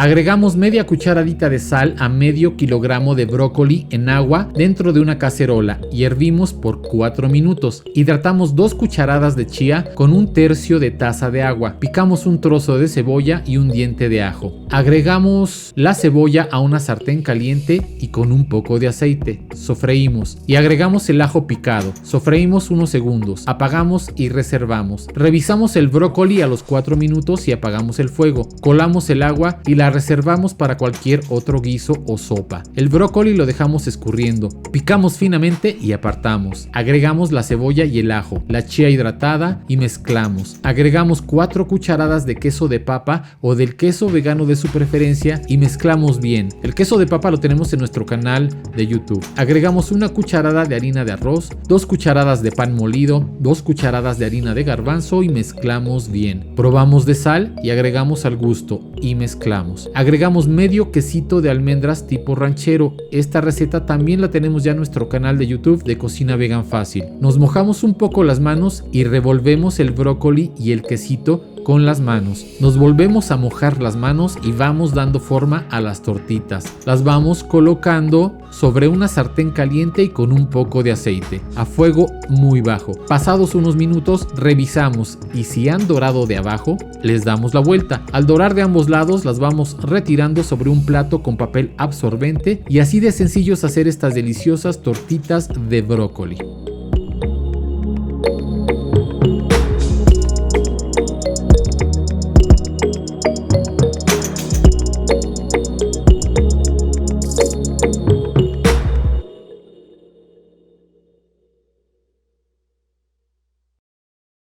Agregamos media cucharadita de sal a medio kilogramo de brócoli en agua dentro de una cacerola y hervimos por 4 minutos. Hidratamos 2 cucharadas de chía con 1/3 de taza de agua. Picamos un trozo de cebolla y un diente de ajo. Agregamos la cebolla a una sartén caliente y con un poco de aceite. Sofreímos y agregamos el ajo picado. Sofreímos unos segundos. Apagamos y reservamos. Revisamos el brócoli a los 4 minutos y apagamos el fuego. Colamos el agua y la reservamos para cualquier otro guiso o sopa. El brócoli lo dejamos escurriendo. Picamos finamente y apartamos. Agregamos la cebolla y el ajo, la chía hidratada y mezclamos. Agregamos 4 cucharadas de queso de papa o del queso vegano de su preferencia y mezclamos bien. El queso de papa lo tenemos en nuestro canal de YouTube. Agregamos 1 cucharada de harina de arroz, 2 cucharadas de pan molido, 2 cucharadas de harina de garbanzo y mezclamos bien. Probamos de sal y agregamos al gusto y mezclamos. Agregamos medio quesito de almendras tipo ranchero. Esta receta también la tenemos ya en nuestro canal de YouTube de Cocina Vegan Fácil. Nos mojamos un poco las manos y revolvemos el brócoli y el quesito con las manos. Nos volvemos a mojar las manos y vamos dando forma a las tortitas. Las vamos colocando sobre una sartén caliente y con un poco de aceite, a fuego muy bajo. Pasados unos minutos, revisamos y si han dorado de abajo, les damos la vuelta. Al dorar de ambos lados, las vamos retirando sobre un plato con papel absorbente y así de sencillo es hacer estas deliciosas tortitas de brócoli.